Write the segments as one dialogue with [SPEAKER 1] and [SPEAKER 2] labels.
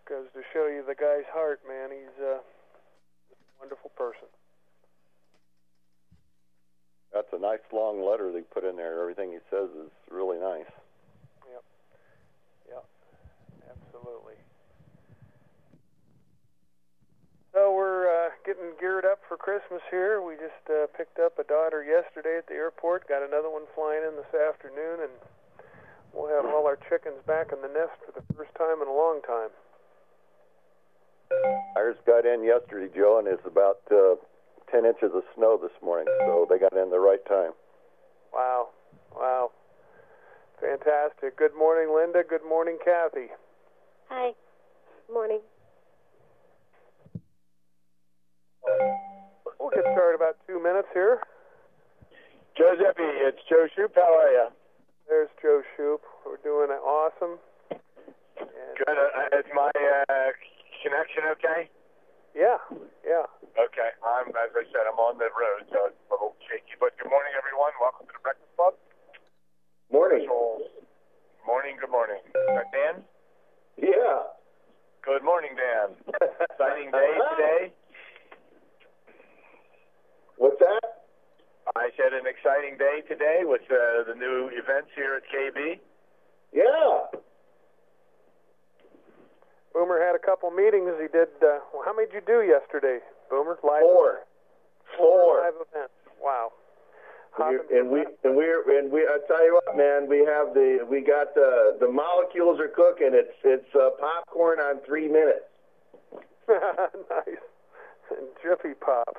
[SPEAKER 1] Goes to show you the guy's heart, man. He's a wonderful person.
[SPEAKER 2] That's a nice long letter they put in there. Everything he says is really nice.
[SPEAKER 1] Yep, absolutely. So we're getting geared up for Christmas here. We just picked up a daughter yesterday at the airport, got another one flying in this afternoon, and we'll have all our chickens back in the nest for the first time in a long time.
[SPEAKER 2] Ours got in yesterday, Joe, and it's about 10 inches of snow this morning, so they got in the right time.
[SPEAKER 1] Wow. Fantastic. Good morning, Linda. Good morning, Kathy.
[SPEAKER 3] Hi. Morning.
[SPEAKER 1] We'll get started about 2 minutes here.
[SPEAKER 4] Giuseppe, it's Joe Shoop. How are you?
[SPEAKER 1] There's Joe Shoop. We're doing awesome. And
[SPEAKER 4] Good. Is my connection okay?
[SPEAKER 1] Yeah.
[SPEAKER 4] Okay. As I said, I'm on the road, so it's a little shaky. But good morning, everyone. Welcome to the Breakfast Club.
[SPEAKER 2] Morning.
[SPEAKER 4] Good morning. Is that Dan?
[SPEAKER 2] Yeah.
[SPEAKER 4] Good morning, Dan. Exciting day today.
[SPEAKER 2] What's that?
[SPEAKER 4] I said an exciting day today with the new events here at KB.
[SPEAKER 2] Yeah.
[SPEAKER 1] Boomer had a couple meetings. He did. How many did you do yesterday, Boomer? Live
[SPEAKER 2] Four
[SPEAKER 1] live events. Wow.
[SPEAKER 2] I tell you what, man, we got the molecules are cooking. It's popcorn on 3 minutes.
[SPEAKER 1] Nice. And Jiffy Pop.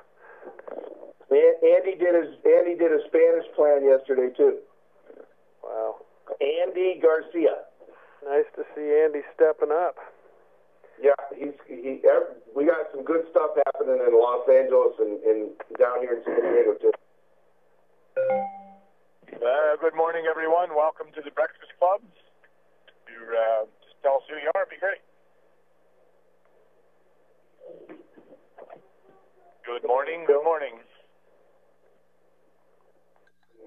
[SPEAKER 2] Andy did a Spanish plan yesterday too.
[SPEAKER 1] Wow.
[SPEAKER 2] Andy Garcia.
[SPEAKER 1] Nice to see Andy stepping up.
[SPEAKER 2] Yeah, we got some good stuff happening in Los Angeles and down here in San Diego too.
[SPEAKER 4] Good morning, everyone. Welcome to the Breakfast Club. You just tell us who you are. It'd be great. Good morning. Good morning.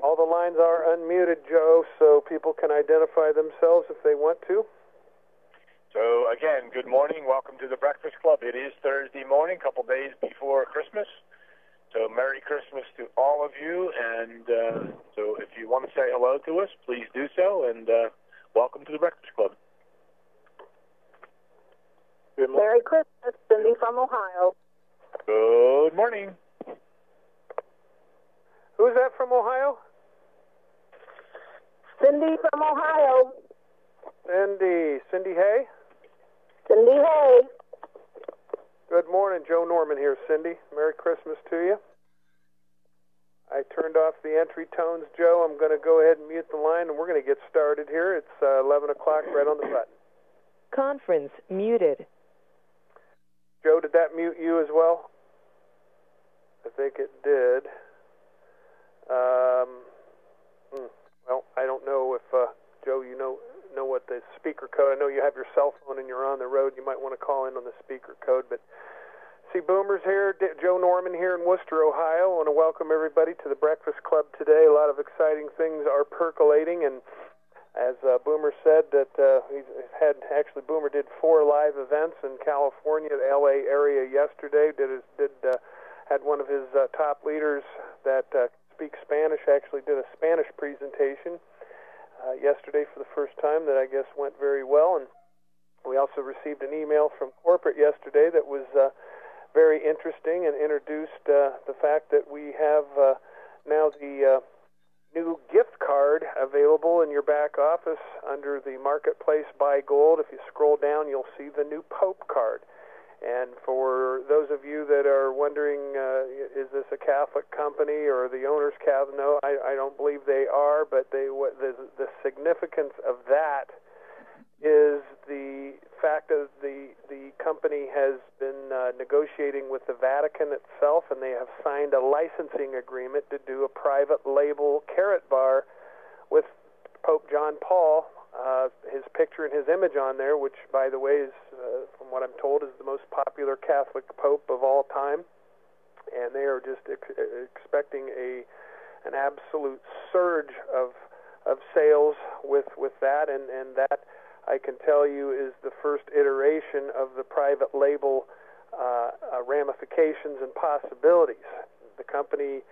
[SPEAKER 1] All the lines are unmuted, Joe, so people can identify themselves if they want to.
[SPEAKER 4] So, again, good morning. Welcome to the Breakfast Club. It is Thursday morning, a couple days before Christmas. So, Merry Christmas to all of you. And so if you want to say hello to us, please do so. And welcome to the Breakfast Club.
[SPEAKER 3] Good morning. Merry Christmas, Cindy from Ohio.
[SPEAKER 4] Good morning.
[SPEAKER 1] Who's that from Ohio?
[SPEAKER 3] Cindy from Ohio.
[SPEAKER 1] Cindy Hay?
[SPEAKER 3] Cindy Hay.
[SPEAKER 1] Good morning. Joe Norman here, Cindy. Merry Christmas to you. I turned off the entry tones, Joe. I'm going to go ahead and mute the line, and we're going to get started here. It's 11 o'clock right on the button.
[SPEAKER 5] Conference muted.
[SPEAKER 1] Joe, did that mute you as well? I think it did. Well, I don't know if, Joe, you know what the speaker code. I know you have your cell phone and you're on the road. You might want to call in on the speaker code. But see, Boomer's here. Joe Norman here in Worcester, Ohio. I want to welcome everybody to the Breakfast Club today. A lot of exciting things are percolating. And as Boomer said, that Boomer did 4 live events in California, the L.A. area yesterday. Had one of his top leaders that speaks Spanish actually did a Spanish presentation yesterday for the first time that I guess went very well. And we also received an email from corporate yesterday that was very interesting and introduced the fact that we have now the new gift card available in your back office under the Marketplace Buy Gold. If you scroll down, you'll see the new Pope card. And for those of you that are wondering, is this a Catholic company or the owner's Catholic? No, I don't believe they are, but the significance of that is the fact that the company has been negotiating with the Vatican itself, and they have signed a licensing agreement to do a private label carrot bar with Pope John Paul, his picture and his image on there, which, by the way, is, from what I'm told, is the most popular Catholic pope of all time. And they are just expecting an absolute surge of sales with that, and that I can tell you is the first iteration of the private label ramifications and possibilities. The company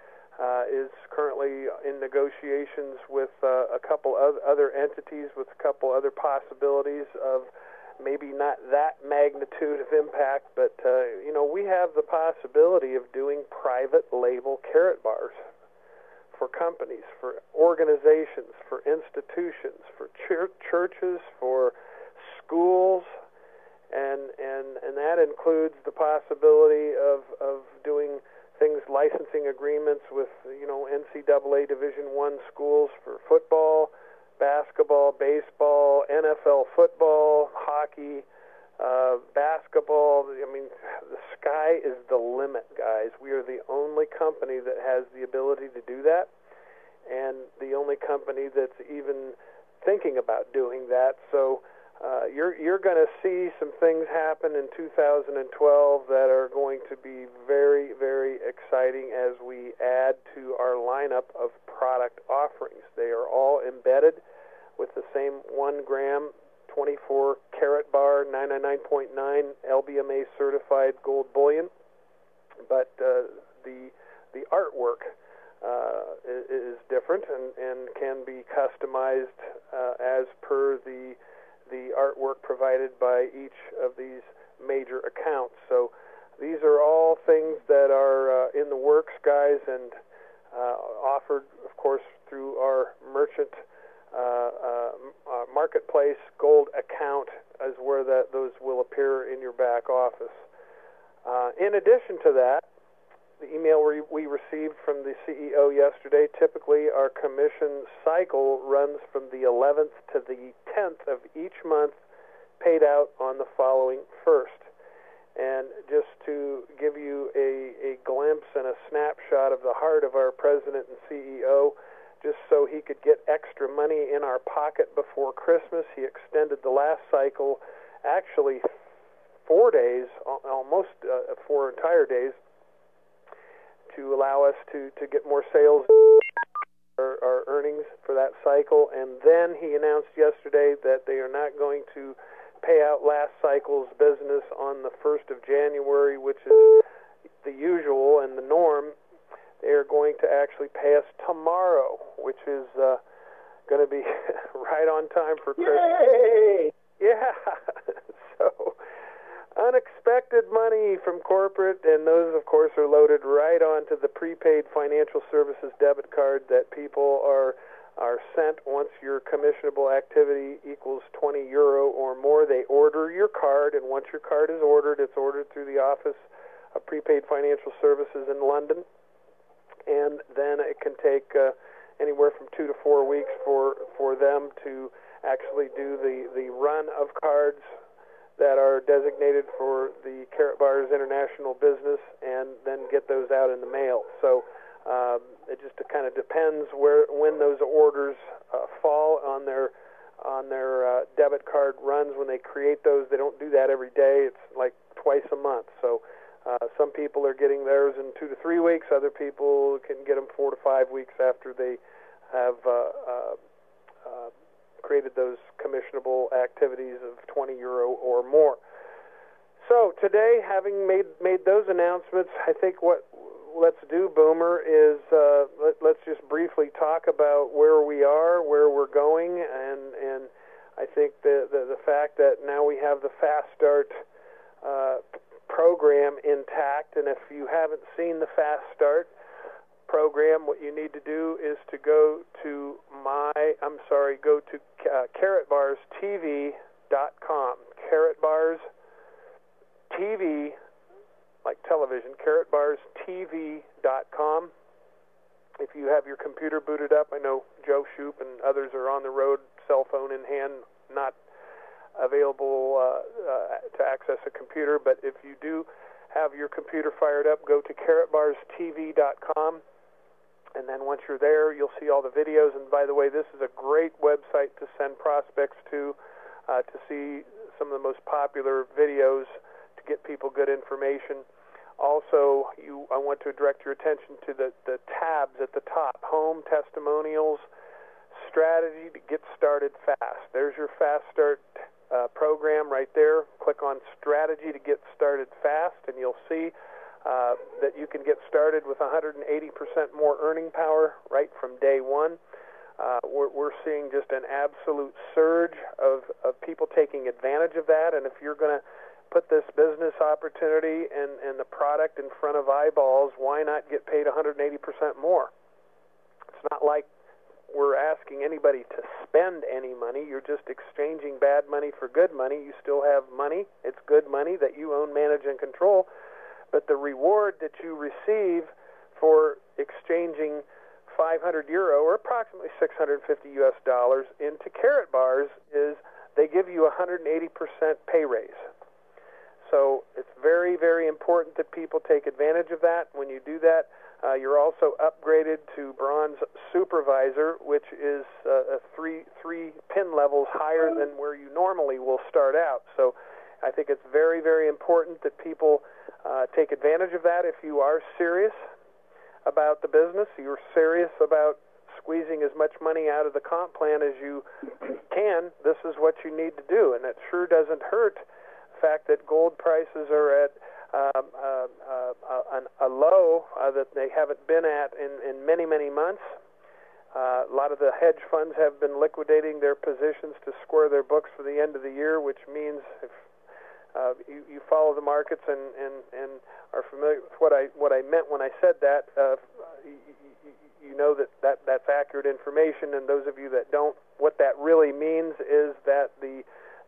[SPEAKER 1] is currently in negotiations with a couple other entities, with a couple other possibilities of maybe not that magnitude of impact, but we have the possibility of doing private label carrot bars for companies, for organizations, for institutions, for churches, for schools, and that includes the possibility of doing things, licensing agreements with NCAA Division I schools for football, basketball, baseball, NFL football, hockey, basketball. I mean, the sky is the limit, guys. We are the only company that has the ability to do that, and the only company that's even thinking about doing that. So you're going to see some things happen in 2012 that are going to be very, very exciting as we add to our lineup of product offerings. They are all embedded with the same 1 gram 24 carat bar, 999.9 LBMA certified gold bullion, but the artwork is different and can be customized as per the artwork provided by each of these major accounts. So these are all things that are in the works, guys, and offered, of course, through our merchant marketplace gold account, as where those will appear in your back office. In addition to that, the email we received from the CEO yesterday, typically our commission cycle runs from the 11th to the 10th of each month, paid out on the following 1st. And just to give you a glimpse and a snapshot of the heart of our president and CEO, just so he could get extra money in our pocket before Christmas, he extended the last cycle actually 4 days, almost 4 entire days, to allow us to get more sales, our earnings for that cycle. And then he announced yesterday that they are not going to pay out last cycle's business on the 1st of January, which is the usual and the norm. They are going to actually pay us tomorrow, which is going to be right on time for Christmas.
[SPEAKER 2] Yay!
[SPEAKER 1] Yeah. So unexpected money from corporate, and those, of course, are loaded right onto the prepaid financial services debit card that people are sent once your commissionable activity equals 20 euro or more. They order your card, and once your card is ordered, it's ordered through the Office of Prepaid Financial Services in London, and then it can take anywhere from 2 to 4 weeks for them to actually do the run of cards that are designated for the Carrot Bars International business, and then get those out in the mail. So it just kind of depends when those orders fall on their debit card runs. When they create those, they don't do that every day. It's like twice a month. So some people are getting theirs in 2 to 3 weeks. Other people can get them 4 to 5 weeks after they have created those commissionable activities of 20 euro or more. So today, having made those announcements, I think what let's do, Boomer, is let's just briefly talk about where we are, where we're going, and I think the fact that now we have the Fast Start program intact, and if you haven't seen the Fast Start program, what you need to do is to go to carrotbarstv.com. Carrotbars TV, like television, carrotbarstv.com. If you have your computer booted up, I know Joe Shoop and others are on the road, cell phone in hand, not available to access a computer, but if you do have your computer fired up, go to carrotbarstv.com, and then once you're there, you'll see all the videos. And by the way, this is a great website to send prospects to see some of the most popular videos, to get people good information. Also, I want to direct your attention to the tabs at the top: home, testimonials, strategy to get started fast. There's your Fast Start program right there. Click on strategy to get started fast, and you'll see that you can get started with 180% more earning power right from day one. We're seeing just an absolute surge of people taking advantage of that, and if you're going to put this business opportunity and the product in front of eyeballs, why not get paid 180% more? It's not like we're asking anybody to spend any money. You're just exchanging bad money for good money. You still have money. It's good money that you own, manage, and control. But the reward that you receive for exchanging 500 euro, or approximately $650 US, into Carrot Bars is they give you 180% pay raise. So it's very, very important that people take advantage of that. When you do that, you're also upgraded to Bronze Supervisor, which is three pin levels higher than where you normally will start out. So I think it's very, very important that people take advantage of that. If you are serious about the business, you're serious about squeezing as much money out of the comp plan as you can, this is what you need to do. And it sure doesn't hurt the fact that gold prices are at a low that they haven't been at in many, many months. A lot of the hedge funds have been liquidating their positions to square their books for the end of the year, which means if you follow the markets and are familiar with what I meant when I said that, you know that's accurate information. And those of you that don't, what that really means is that the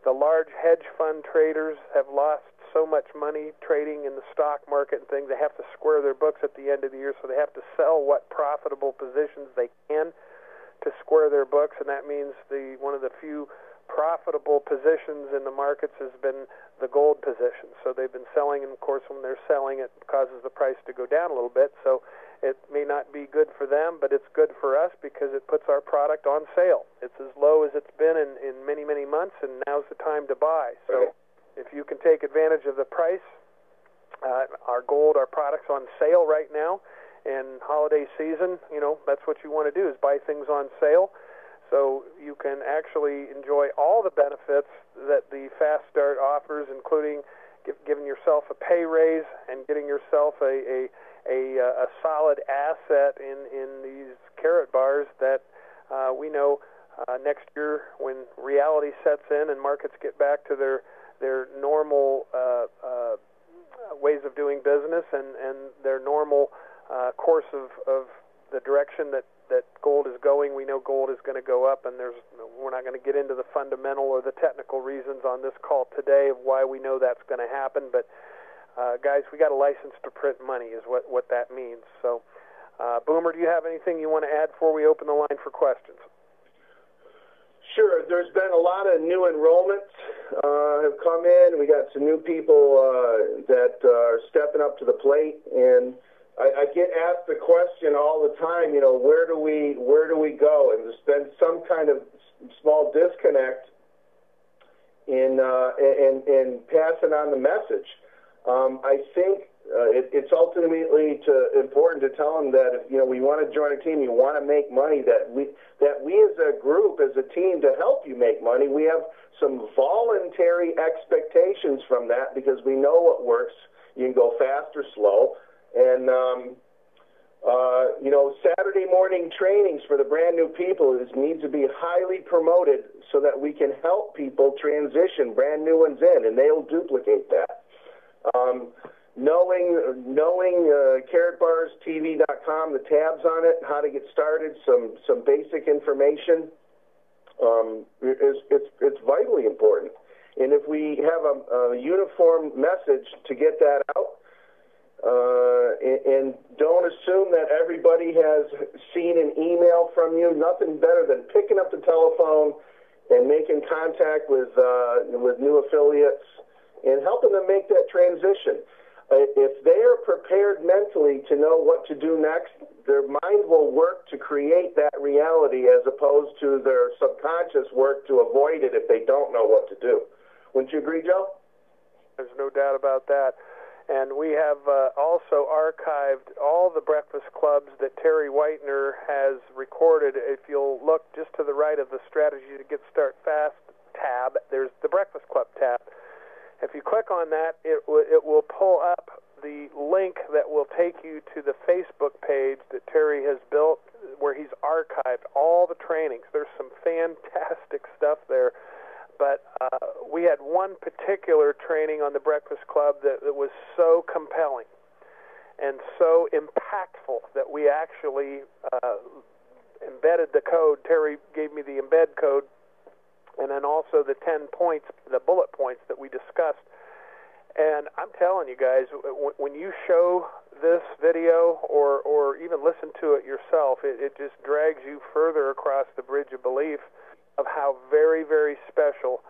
[SPEAKER 1] large hedge fund traders have lost so much money trading in the stock market and things. They have to square their books at the end of the year, so they have to sell what profitable positions they can to square their books, and that means one of the few profitable positions in the markets has been the gold position. So they've been selling, and of course when they're selling, it causes the price to go down a little bit. So it may not be good for them, but it's good for us because it puts our product on sale. It's as low as it's been in many, many months, and now's the time to buy. So if you can take advantage of the price, our gold, our product's on sale right now, and holiday season, that's what you want to do is buy things on sale. So you can actually enjoy all the benefits that the Fast Start offers, including giving yourself a pay raise and getting yourself a solid asset in these Carrot Bars that we know next year when reality sets in and markets get back to their normal ways of doing business and their normal course of the direction that gold is going. We know gold is going to go up, and we're not going to get into the fundamental or the technical reasons on this call today of why we know that's going to happen. But guys, we got a license to print money is what that means. So Boomer, do you have anything you want to add before we open the line for questions?
[SPEAKER 2] Sure. There's been a lot of new enrollments have come in. We got some new people that are stepping up to the plate, and I get asked the question all the time, where do we go? And there's been some kind of small disconnect in passing on the message. I think it's ultimately important to tell them that if we want to join a team, you want to make money, that we as a group, as a team, to help you make money, we have some voluntary expectations from that because we know what works. You can go fast or slow. And, Saturday morning trainings for the brand new people needs to be highly promoted so that we can help people transition brand new ones in, and they'll duplicate that. Knowing carrotbarstv.com, the tabs on it, how to get started, some basic information, it's vitally important. And if we have a uniform message to get that out, and don't assume that everybody has seen an email from you. Nothing better than picking up the telephone and making contact with new affiliates and helping them make that transition. If they are prepared mentally to know what to do next, their mind will work to create that reality as opposed to their subconscious work to avoid it if they don't know what to do. Wouldn't you agree, Joe?
[SPEAKER 1] There's no doubt about that. And we have also archived all the breakfast clubs that Terry Whitener has recorded. If you'll look just to the right of the Strategy to Get Start Fast tab, there's the Breakfast Club tab. If you click on that, it will pull up the link that will take you to the Facebook page that Terry has built, where he's archived all the trainings. There's some fantastic stuff there. But we had one particular training on the Breakfast Club that was so compelling and so impactful that we actually embedded the code. Terry gave me the embed code, and then also the 10 points, the bullet points that we discussed. And I'm telling you guys, when you show this video or even listen to it yourself, it just drags you further across the bridge of belief of how very, very special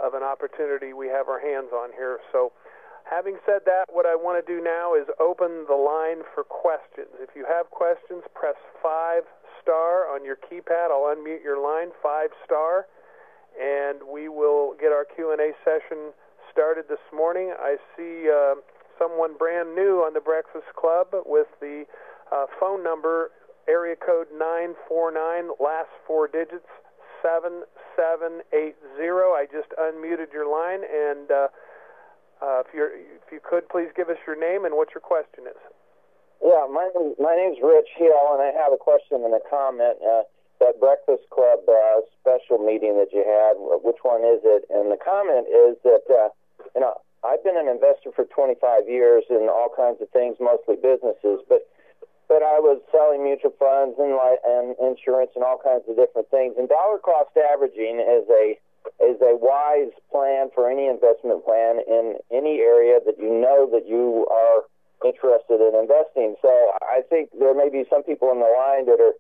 [SPEAKER 1] of an opportunity we have our hands on here. So having said that, what I want to do now is open the line for questions. If you have questions, press 5* on your keypad. I'll unmute your line, 5*, and we will get our Q&A session started this morning. I see someone brand new on the Breakfast Club with the phone number, area code 949, last 4 digits, 7780. I just unmuted your line, and if you could please give us your name and what your question is.
[SPEAKER 6] Yeah, my name's Rich Hill, and I have a question and a comment. That Breakfast Club special meeting that you had, which one is it? And the comment is that I've been an investor for 25 years in all kinds of things, mostly businesses, but I was selling mutual funds and insurance and all kinds of different things. And dollar cost averaging is a wise plan for any investment plan in any area that you know that you are interested in investing. So I think there may be some people in the line that are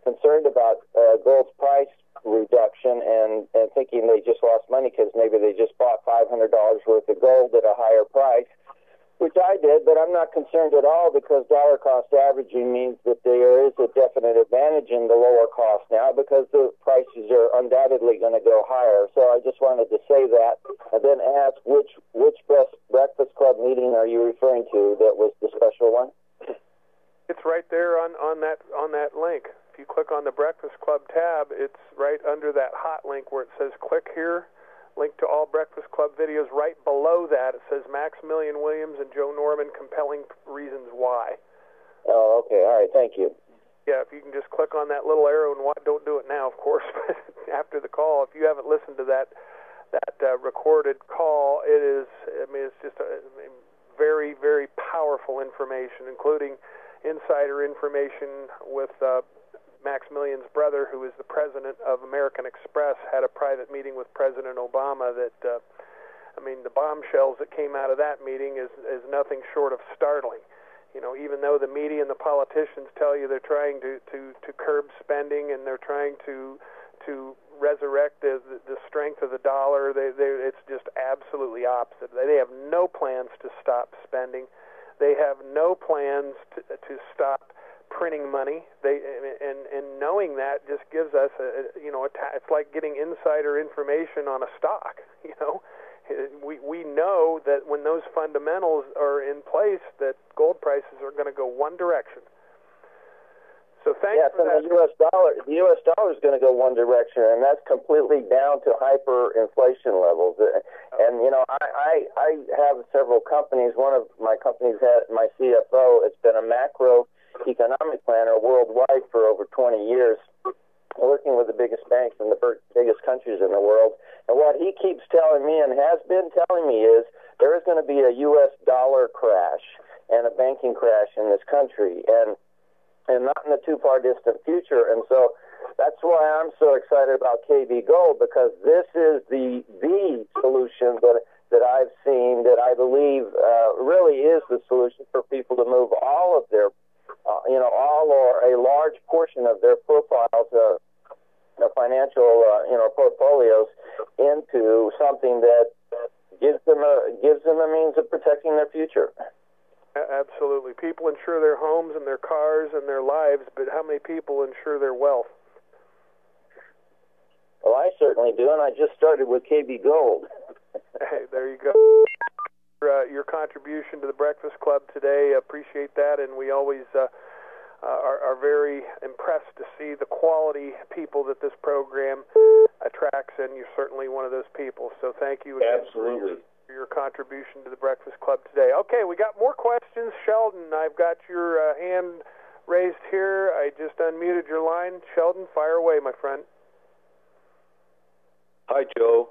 [SPEAKER 6] concerned about gold's price reduction and thinking they just lost money because maybe they just bought $500 worth of gold at a higher price, which I did, but I'm not concerned at all because dollar cost averaging means that there is a definite advantage in the lower cost now because the prices are undoubtedly going to go higher. So I just wanted to say that and then ask which Breakfast Club meeting are you referring to that was the special one?
[SPEAKER 1] It's right there on that link. If you click on the Breakfast Club tab, it's right under that hot link where it says click here, link to all Breakfast Club videos. Right below that, it says Maximilian Williams and Joe Norman, compelling reasons why.
[SPEAKER 6] Oh, okay. All right. Thank you.
[SPEAKER 1] Yeah, if you can just click on that little arrow, and don't do it now, of course, but after the call, if you haven't listened to that recorded call, it's just very, very powerful information, including insider information with Maximilian's brother, who is the president of American Express, had a private meeting with President Obama that, the bombshells that came out of that meeting is nothing short of startling. Even though the media and the politicians tell you they're trying to curb spending and they're trying to resurrect the strength of the dollar, it's just absolutely opposite. They have no plans to stop spending. They have no plans to stop printing money. And knowing that just gives us it's like getting insider information on a stock. We know that when those fundamentals are in place, that gold prices are going to go one direction. So thanks for that.
[SPEAKER 6] The U.S. dollar is going to go one direction, and that's completely down to hyperinflation levels. And I have several companies. One of my companies my CFO has been a macroeconomic planner worldwide for over 20 years, working with the biggest banks in the biggest countries in the world. And what he keeps telling me and has been telling me is there is going to be a U.S. dollar crash and a banking crash in this country, and not in the too far distant future. And so that's why I'm so excited about KB Gold, because this is the solution that I've seen that I believe really is the solution for people to move all of their, all or a large portion of their profiles, financial, portfolios into something that gives them a means of protecting their future.
[SPEAKER 1] Absolutely. People insure their homes and their cars and their lives, but how many people insure their wealth?
[SPEAKER 6] Well, I certainly do, and I just started with KB Gold.
[SPEAKER 1] Hey, there you go. Your contribution to the breakfast Breakfast Club today. Appreciate that, and we always are very impressed to see the quality people that this program attracts, and you're certainly one of those people. So thank you again
[SPEAKER 2] Absolutely.
[SPEAKER 1] for your contribution to the Breakfast Club today. Okay, we got more questions. Sheldon, I've got your hand raised here. I just unmuted your line. Sheldon, fire away, my friend.
[SPEAKER 7] Hi, Joe.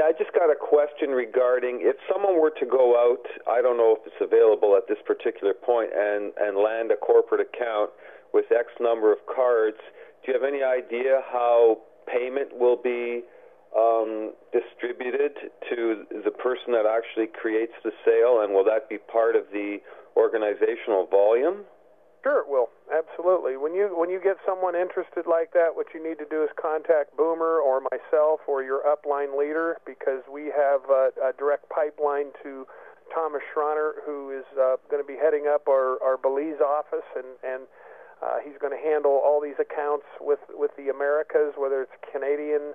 [SPEAKER 7] I just got a question regarding if someone were to go out, I don't know if it's available at this particular point, and land a corporate account with X number of cards, do you have any idea how payment will be distributed to the person that actually creates the sale, and will that be part of the organizational volume?
[SPEAKER 1] Sure, it will. Absolutely. When you get someone interested like that, what you need to do is contact Boomer or myself or your upline leader, because we have a direct pipeline to Thomas Schroner, who is going to be heading up our Belize office, and he's going to handle all these accounts with the Americas, whether it's Canadian,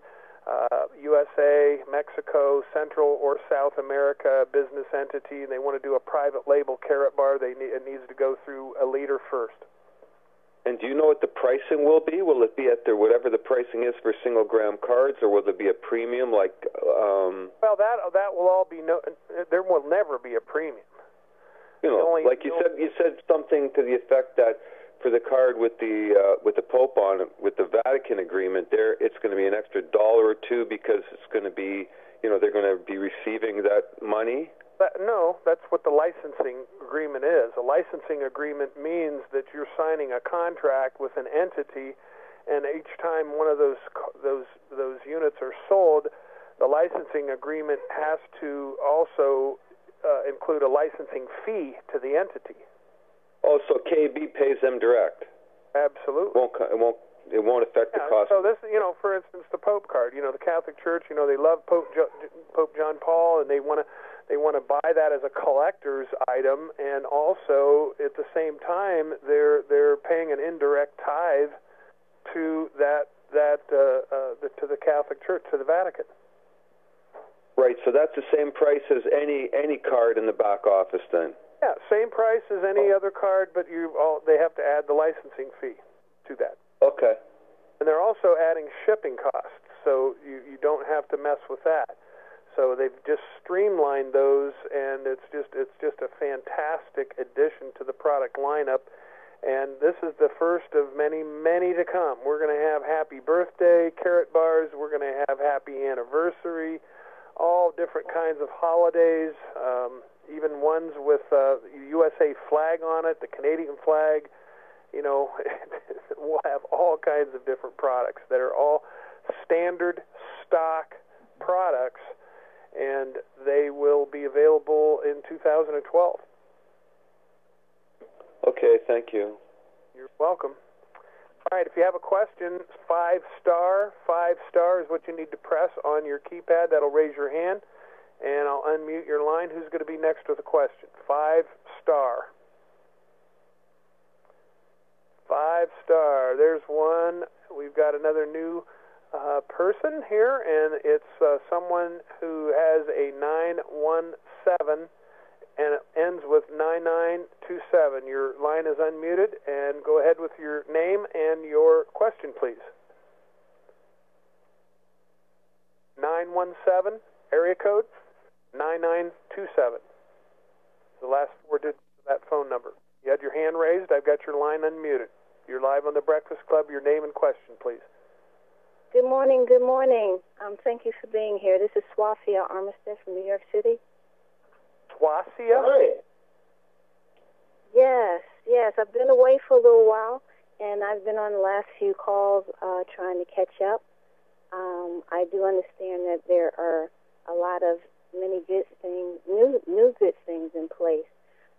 [SPEAKER 1] USA, Mexico, Central or South America business entity, and they want to do a private label carrot bar, it needs to go through a leader first.
[SPEAKER 7] And do you know what the pricing will be? Will it be at whatever the pricing is for single gram cards, or will there be a premium like?
[SPEAKER 1] Well, that will all be there will never be a premium.
[SPEAKER 7] Like you said something to the effect that for the card with the Pope on it, with the Vatican agreement, it's going to be an extra $1 or $2 because it's going to be, they're going to be receiving that money.
[SPEAKER 1] No, that's what the licensing agreement is. A licensing agreement means that you're signing a contract with an entity, and each time one of those units are sold, the licensing agreement has to also include a licensing fee to the entity. Oh,
[SPEAKER 7] so KB pays them direct?
[SPEAKER 1] Absolutely.
[SPEAKER 7] It won't affect the cost.
[SPEAKER 1] So this, for instance, the Pope card. The Catholic Church, they love Pope John Paul, and they want to buy that as a collector's item, and also at the same time they're paying an indirect tithe to to the Catholic Church, to the Vatican.
[SPEAKER 7] Right. So that's the same price as any card in the back office, then.
[SPEAKER 1] Yeah, same price as any other card, but they have to add the licensing fee to that.
[SPEAKER 7] Okay.
[SPEAKER 1] And they're also adding shipping costs, so you don't have to mess with that. So they've just streamlined those, and it's just a fantastic addition to the product lineup. And this is the first of many, many to come. We're going to have happy birthday carrot bars. We're going to have happy anniversary, all different kinds of holidays, even ones with USA flag on it, the Canadian flag. We'll have all kinds of different products that are all standard stock products, and they will be available in 2012.
[SPEAKER 7] Okay, thank you.
[SPEAKER 1] You're welcome. All right, if you have a question, 5 star. 5 star is what you need to press on your keypad. That'll raise your hand, and I'll unmute your line. Who's going to be next with a question? 5 star. 5 star. There's one. We've got another new person here, and it's someone who has a 917 and it ends with 9927. Your line is unmuted, and go ahead with your name and your question, please. 917, area code 9927. The last 4 digits of that phone number. You had your hand raised. I've got your line unmuted. You're live on the Breakfast Club. Your name and question, please.
[SPEAKER 3] Good morning. Good morning. Thank you for being here. This is Swafia Armistead from New York City.
[SPEAKER 1] Swafia?
[SPEAKER 2] Hi.
[SPEAKER 3] Yes. I've been away for a little while, and I've been on the last few calls trying to catch up. I do understand that there are a lot of many good things, new good things in place.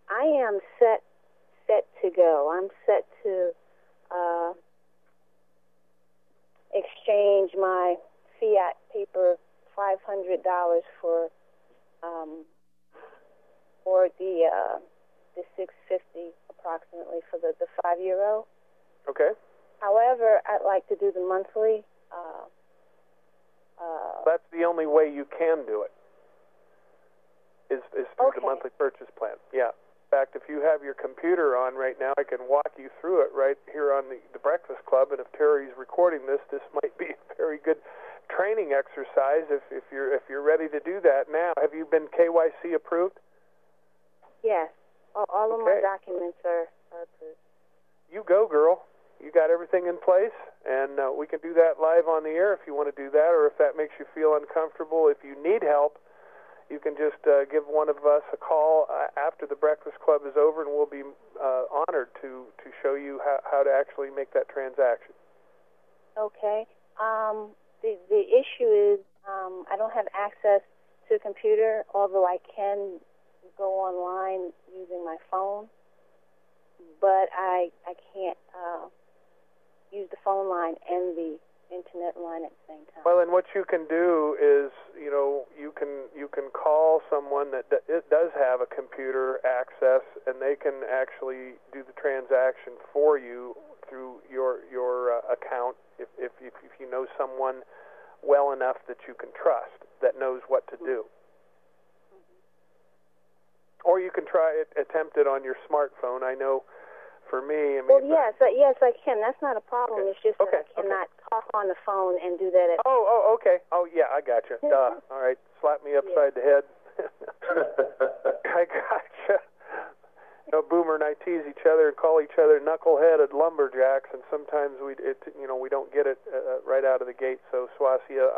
[SPEAKER 3] I am set to go. I'm set to exchange my fiat paper $500 for the $650 approximately for the €5.
[SPEAKER 1] Okay.
[SPEAKER 3] However, I'd like to do the monthly.
[SPEAKER 1] That's the only way you can do it. is through
[SPEAKER 3] Okay.
[SPEAKER 1] the monthly purchase plan. Yeah. In fact, if you have your computer on right now, I can walk you through it right here on the Breakfast Club. And if Terry's recording this might be a very good training exercise if you're ready to do that now. Have you been KYC approved?
[SPEAKER 3] Yes. All of my documents are approved.
[SPEAKER 1] You go, girl. You got everything in place, and we can do that live on the air if you want to do that, or if that makes you feel uncomfortable. If you need help, you can just give one of us a call after the Breakfast Club is over, and we'll be honored to show you how to actually make that transaction.
[SPEAKER 3] Okay. The issue is I don't have access to a computer, although I can go online using my phone, but I can't use the phone line and the internet line at the same time.
[SPEAKER 1] Well, and what you can do is, you can call someone that does have a computer access, and they can actually do the transaction for you through your account if you know someone well enough that you can trust, that knows what to do. Or you can attempt it on your smartphone. I know for me,
[SPEAKER 3] well, yes, I can. That's not a problem.
[SPEAKER 1] Okay.
[SPEAKER 3] It's just that I cannot talk on the phone and do that.
[SPEAKER 1] Okay. Oh, yeah, I got you. Duh. All right, slap me upside the head. I got you. Boomer and I tease each other and call each other knuckleheaded lumberjacks, and sometimes we don't get it right out of the gate. So, Swasia,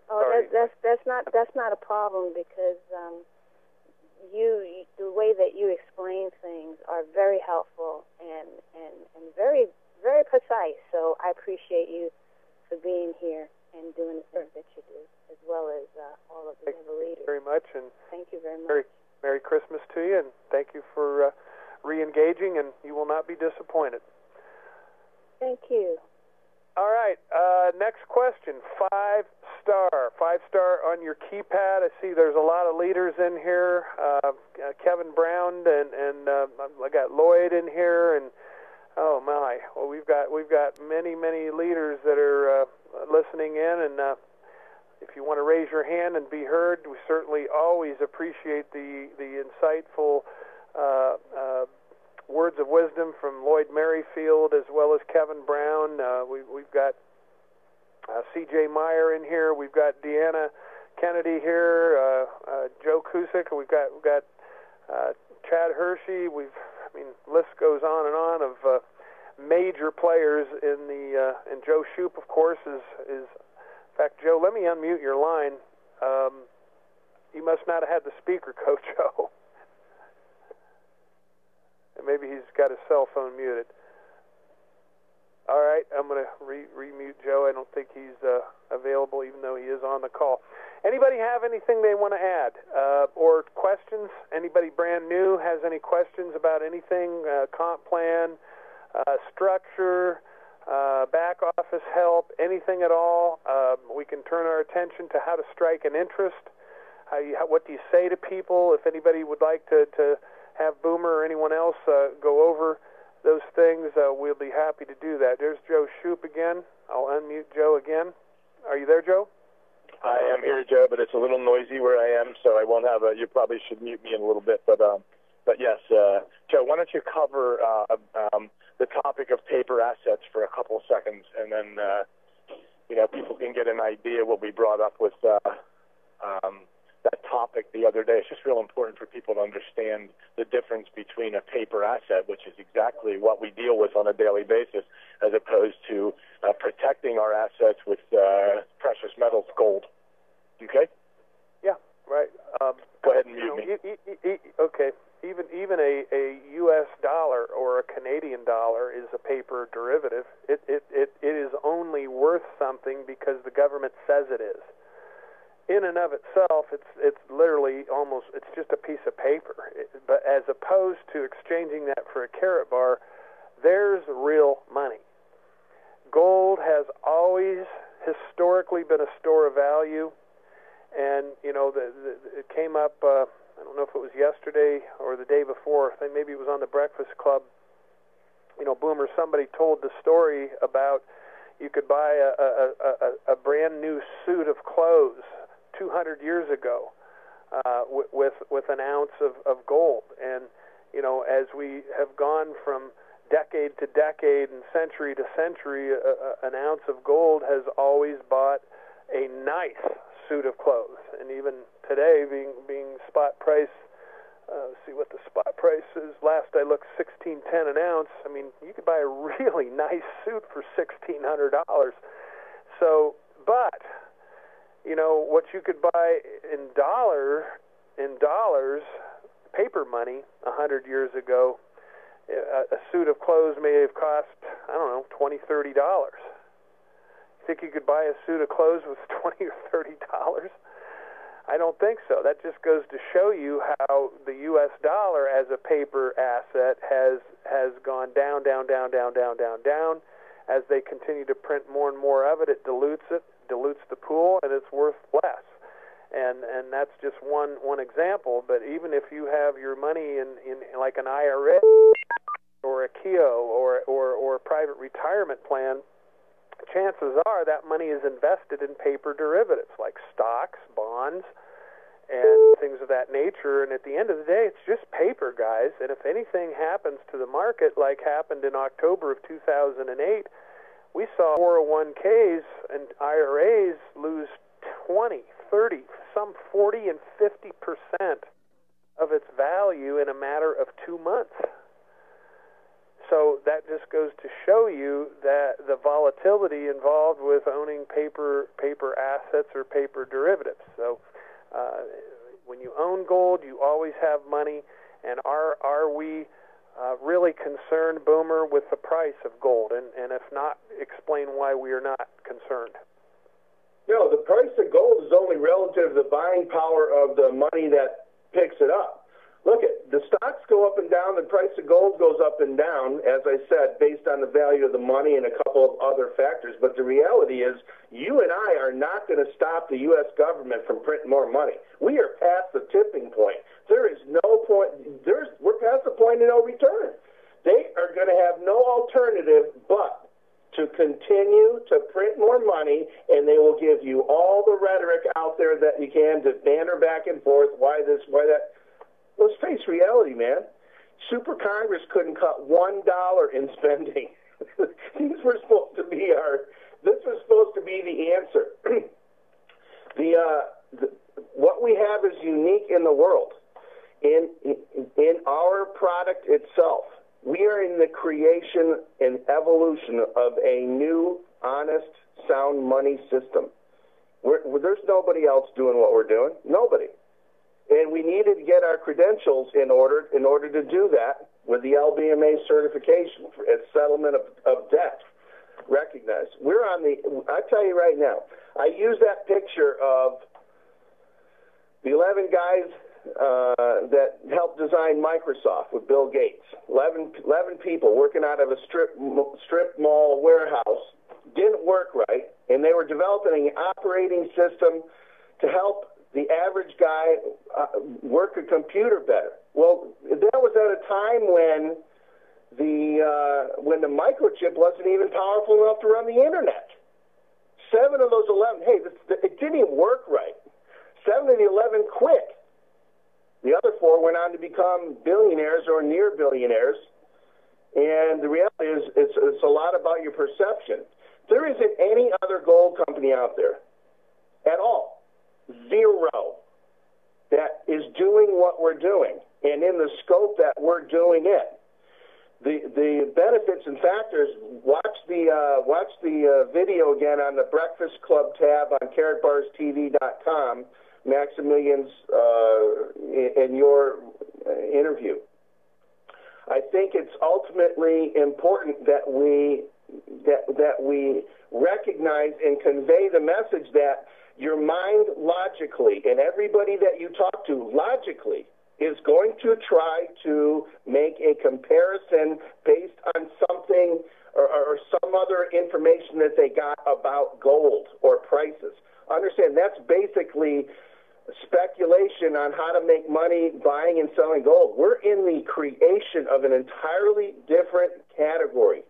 [SPEAKER 1] sorry.
[SPEAKER 3] That's not a problem, because the way that you explain things are very helpful and very, very precise. So I appreciate you for being here and doing the things that you do, as well as all of the other leaders.
[SPEAKER 1] Thank you very much, and
[SPEAKER 3] thank you very much.
[SPEAKER 1] Merry Christmas to you, and thank you for re-engaging, and you will not be disappointed.
[SPEAKER 3] Thank you.
[SPEAKER 1] All right, next question, 5-star. 5-star on your keypad. I see there's a lot of leaders in here. Kevin Brown and I got Lloyd in here, and oh my, well we've got many leaders that are listening in, and if you want to raise your hand and be heard, we certainly always appreciate the insightful words of wisdom from Lloyd Merrifield as well as Kevin Brown. We've got C.J. Meyer in here. We've got Deanna Kennedy here. Joe Cusick. We've got Chad Hershey. List goes on and on of major players in the and Joe Shoop, of course, is. In fact, Joe, let me unmute your line. You must not have had the speaker code, Joe. Maybe he's got his cell phone muted. All right, I'm going to remute Joe. I don't think he's available, even though he is on the call. Anybody have anything they want to add or questions? Anybody brand new has any questions about anything, comp plan, structure, back office help, anything at all? We can turn our attention to how to strike an interest. What do you say to people? If anybody would like to have Boomer or anyone else go over those things, we'll be happy to do that. There's Joe Shoop again. I'll unmute Joe again. Are you there, Joe?
[SPEAKER 4] I am here, Joe, but it's a little noisy where I am, so I won't have you probably should mute me in a little bit. But yes, Joe, why don't you cover the topic of paper assets for a couple of seconds, and then people can get an idea what we brought up with that topic the other day. It's just real important for people to understand the difference between a paper asset, which is exactly what we deal with on a daily basis, as opposed to protecting our assets with precious metals, gold. Okay?
[SPEAKER 1] Yeah, right.
[SPEAKER 4] Go ahead and mute me.
[SPEAKER 1] Okay. Even a U.S. dollar or a Canadian dollar is a paper derivative. It is only worth something because the government says it is. In and of itself, it's literally it's just a piece of paper. But as opposed to exchanging that for a carat bar, there's real money. Gold has always historically been a store of value, and it came up. I don't know if it was yesterday or the day before. I think maybe it was on the Breakfast Club. Boomer, somebody told the story about you could buy a brand new suit of clothes, 200 years ago with an ounce of gold. And, you know, as we have gone from decade to decade and century to century, an ounce of gold has always bought a nice suit of clothes. And even today, being spot price, see what the spot price is. Last I looked, $16.10 an ounce. I mean, you could buy a really nice suit for $1,600. So, but you know what you could buy in dollars, paper money, 100 years ago. A suit of clothes may have cost, I don't know, $20, $30. You think you could buy a suit of clothes with $20 or $30? I don't think so. That just goes to show you how the U.S. dollar as a paper asset has gone down. As they continue to print more and more of it, it dilutes the pool, and it's worth less. And that's just one example. But even if you have your money in like an IRA or a KEO or a private retirement plan, chances are that money is invested in paper derivatives like stocks, bonds, and things of that nature. And at the end of the day, it's just paper, guys. And if anything happens to the market like happened in October of 2008, we saw 401ks and IRAs lose 20, 30, some 40 and 50% of its value in a matter of 2 months. So that just goes to show you that the volatility involved with owning paper assets or paper derivatives. So when you own gold, you always have money. And are we really concerned, Boomer, with the price of gold? And if not, explain why we are not concerned.
[SPEAKER 2] No, the price of gold is only relative to the buying power of the money that picks it up. Look, the stocks go up and down, the price of gold goes up and down, as I said, based on the value of the money and a couple of other factors. But the reality is, you and I are not going to stop the U.S. government from printing more money. We are past the tipping point. There is no point. We're past the point of no return. They are going to have no alternative but to continue to print more money, and they will give you all the rhetoric out there that you can to banter back and forth, why this, why that. Let's face reality, man. Super Congress couldn't cut $1 in spending. This was supposed to be the answer. What we have is unique in the world. In our product itself, we are in the creation and evolution of a new, honest, sound money system. There's nobody else doing what we're doing. Nobody. And we needed to get our credentials in order to do that with the LBMA certification as settlement of debt recognized. I tell you right now, I use that picture of the 11 guys that helped design Microsoft with Bill Gates. 11 people working out of a strip mall warehouse. Didn't work right, and they were developing an operating system to help the average guy work a computer better. Well, that was at a time when the microchip wasn't even powerful enough to run the internet. 7 of those 11, it didn't even work right. 7 of the 11 quit. The other 4 went on to become billionaires or near billionaires. And the reality is, it's a lot about your perception. There isn't any other gold company out there at all. 0 that is doing what we're doing and in the scope that we're doing it. The benefits and factors, watch the video again on the Breakfast Club tab on carrotbarstv.com, Maximilian's in your interview. I think it's ultimately important that we recognize and convey the message that your mind logically, and everybody that you talk to logically, is going to try to make a comparison based on something or some other information that they got about gold or prices. Understand, that's basically speculation on how to make money buying and selling gold. We're in the creation of an entirely different category.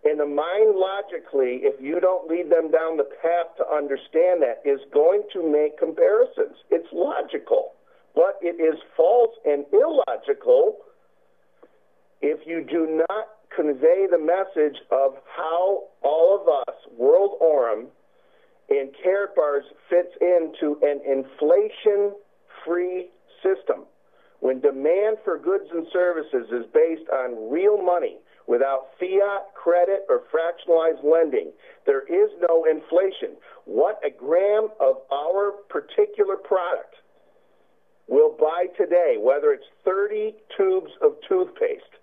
[SPEAKER 2] And the mind logically, if you don't lead them down the path to understand that, is going to make comparisons. It's logical, but it is false and illogical if you do not convey the message of how all of us, World Orem, and Karatbars fits into an inflation-free system. When demand for goods and services is based on real money without fiat, credit, or fractionalized lending, there is no inflation. What a gram of our particular product will buy today, whether it's 30 tubes of toothpaste,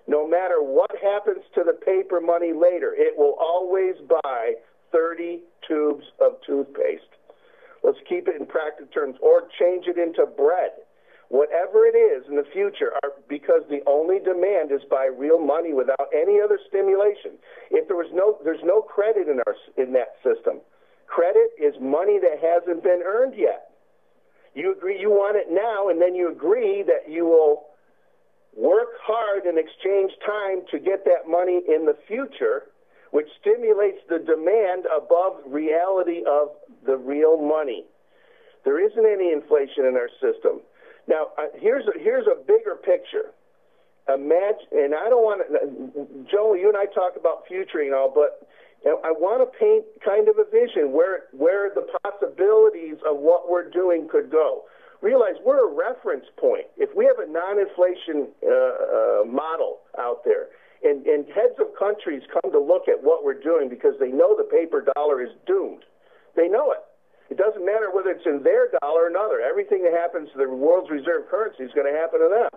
[SPEAKER 2] no matter what happens to the paper money later, it will always buy 30 tubes of toothpaste. Let's keep it in practical terms, or change it into bread. Whatever it is in the future, because the only demand is by real money without any other stimulation. If there's no credit in that system. Credit is money that hasn't been earned yet. You agree you want it now, and then you agree that you will work hard and exchange time to get that money in the future, which stimulates the demand above reality of the real money. There isn't any inflation in our system. Now, here's a bigger picture. Imagine, and I don't want to, Joe, you and I talk about future and all, but I want to paint kind of a vision where the possibilities of what we're doing could go. Realize we're a reference point. If we have a non-inflation model out there, and heads of countries come to look at what we're doing because they know the paper dollar is doomed. They know it. It doesn't matter whether it's in their dollar or another. Everything that happens to the world's reserve currency is going to happen to them.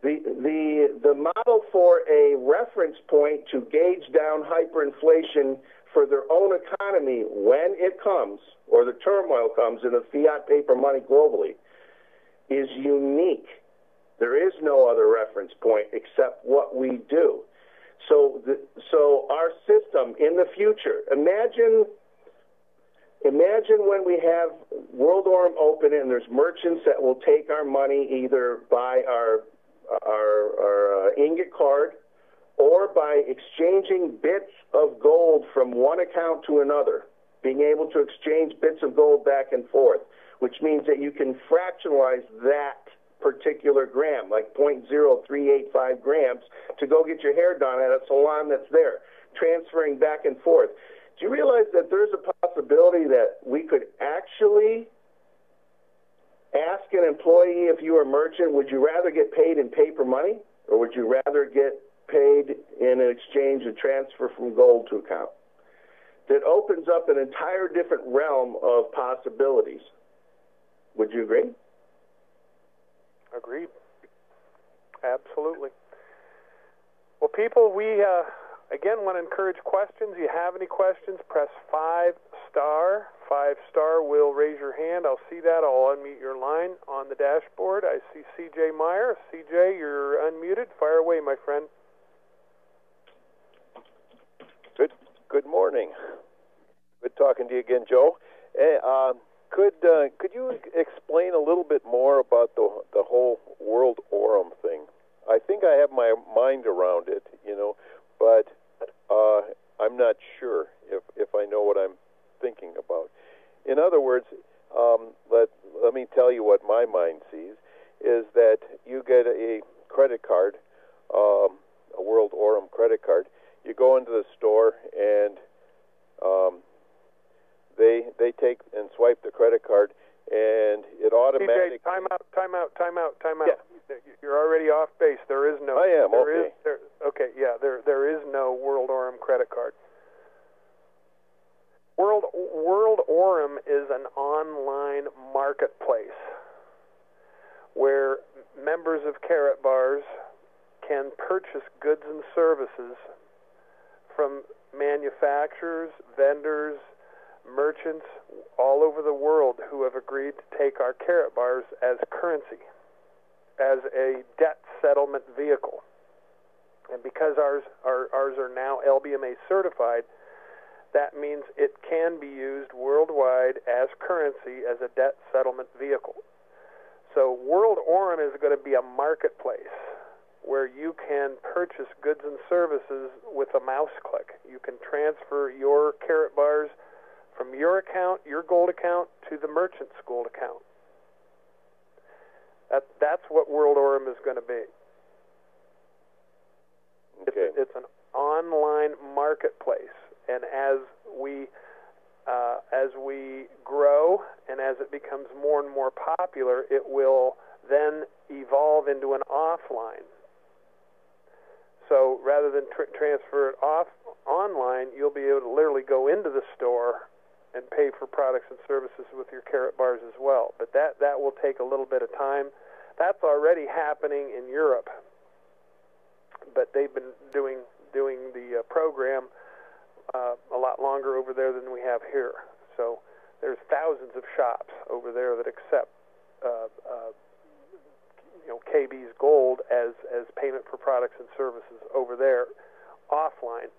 [SPEAKER 2] The model for a reference point to gauge down hyperinflation for their own economy when it comes, or the turmoil comes in the fiat paper money globally, is unique. There is no other reference point except what we do. So our system in the future, imagine when we have World Orem open and there's merchants that will take our money either by our ingot card or by exchanging bits of gold from one account to another, being able to exchange bits of gold back and forth, which means that you can fractionalize that particular gram, like 0.0385 grams, to go get your hair done at a salon that's there, transferring back and forth. Do you realize that there's a possibility that we could actually ask an employee, if you were a merchant, would you rather get paid in paper money or would you rather get paid in an exchange and transfer from gold to account? That opens up an entire different realm of possibilities. Would you agree?
[SPEAKER 1] Agreed. Absolutely. Well, people, we again want to encourage questions. You have any questions, press 5-star. 5-star will raise your hand. I'll see that. I'll unmute your line on the dashboard. I see C.J. Meyer. C.J., you're unmuted. Fire away, my friend.
[SPEAKER 8] Good morning. Good talking to you again, Joe. Could you explain a little bit more about the whole World Orem thing? I think I have my mind around it, but I'm not sure if I know what I'm thinking about. In other words, let me tell you what my mind sees, is that you get a credit card, a World Orem credit card. You go into the store and they take and swipe the credit card, and it automatically...
[SPEAKER 1] Time out.
[SPEAKER 8] Yeah.
[SPEAKER 1] You're already off base. There is no...
[SPEAKER 8] I am, okay.
[SPEAKER 1] There is no World Orem credit card. World Orem is an online marketplace where members of Karatbars can purchase goods and services from manufacturers, vendors, merchants all over the world who have agreed to take our Karatbars as currency, as a debt settlement vehicle. And because ours are now LBMA certified, that means it can be used worldwide as currency, as a debt settlement vehicle. So World Orem is going to be a marketplace where you can purchase goods and services with a mouse click. You can transfer your Carrot Bars from your account, your gold account, to the merchant's gold account. That's what World Orem is going to be.
[SPEAKER 8] Okay.
[SPEAKER 1] It's an online marketplace, and as we grow and as it becomes more and more popular, it will then evolve into an offline. So rather than transfer it online, you'll be able to literally go into the store and pay for products and services with your Carrot Bars as well. But that will take a little bit of time. That's already happening in Europe, but they've been doing the program a lot longer over there than we have here. So there's thousands of shops over there that accept KB's gold as payment for products and services over there offline.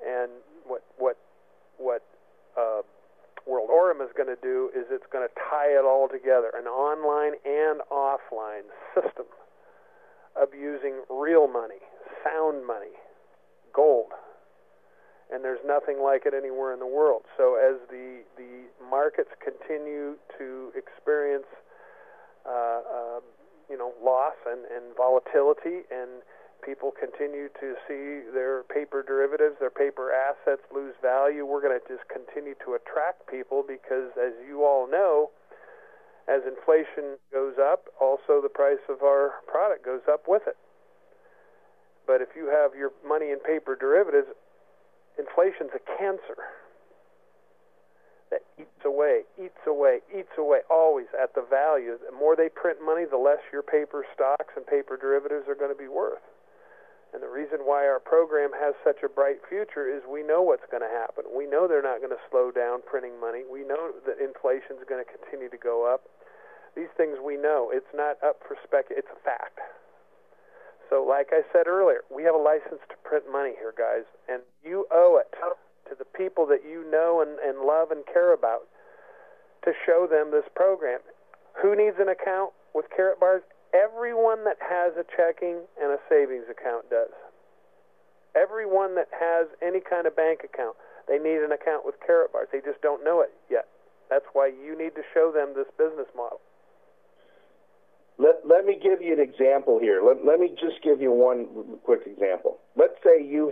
[SPEAKER 1] And what World Orem is going to do is it's going to tie it all together, an online and offline system of using real money, sound money, gold. And there's nothing like it anywhere in the world. So as the markets continue to experience loss and volatility, and people continue to see their paper derivatives, their paper assets lose value, we're going to just continue to attract people, because as you all know, as inflation goes up, also the price of our product goes up with it. But if you have your money in paper derivatives, inflation's a cancer that eats away, always at the value. The more they print money, the less your paper stocks and paper derivatives are going to be worth. And the reason why our program has such a bright future is we know what's going to happen. We know they're not going to slow down printing money. We know that inflation is going to continue to go up. These things we know. It's not up for it's a fact. So like I said earlier, we have a license to print money here, guys, and you owe it to the people that you know and love and care about to show them this program. Who needs an account with Carrot Bars? Everyone that has a checking and a savings account does. Everyone that has any kind of bank account, they need an account with Carrot Bars. They just don't know it yet. That's why you need to show them this business model.
[SPEAKER 2] Let me give you an example here. Let me just give you one quick example. Let's say you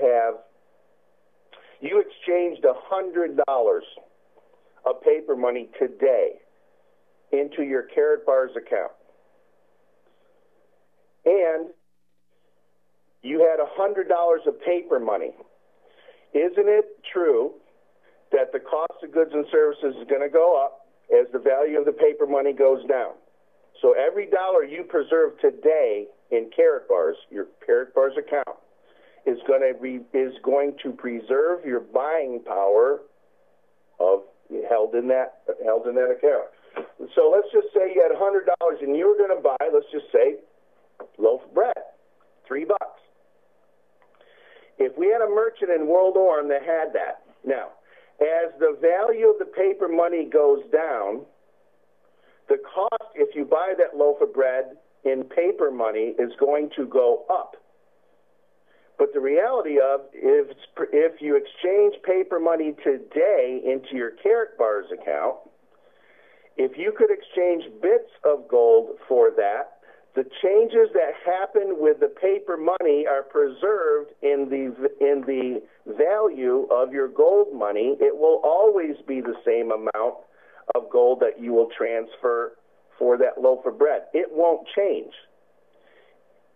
[SPEAKER 2] exchanged $100 of paper money today into your Carrot Bars account. And you had $100 of paper money. Isn't it true that the cost of goods and services is going to go up as the value of the paper money goes down? So every dollar you preserve today in Carrot Bars, your Carrot Bars account, is going to preserve your buying power held in that account. So let's just say you had $100 and you were going to buy, let's just say, a loaf of bread, $3. If we had a merchant in World Orem that had that, now, as the value of the paper money goes down, the cost, if you buy that loaf of bread in paper money, is going to go up. But the reality of, if you exchange paper money today into your Carrot Bars account, if you could exchange bits of gold for that, the changes that happen with the paper money are preserved in the value of your gold money. It will always be the same amount of gold that you will transfer for that loaf of bread. It won't change.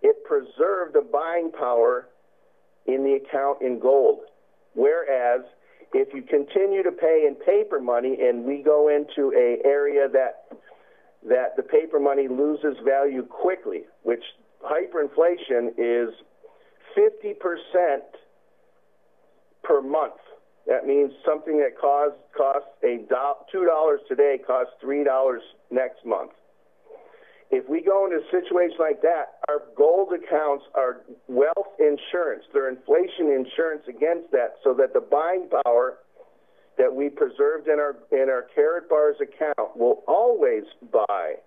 [SPEAKER 2] It preserved the buying power in the account in gold. Whereas if you continue to pay in paper money and we go into an area that the paper money loses value quickly, which hyperinflation is 50% per month. That means something that costs $2 today costs $3 next month. If we go into a situation like that, our gold accounts are wealth insurance. They're inflation insurance against that, so that the buying power that we preserved in our Carrot Bars account will always buy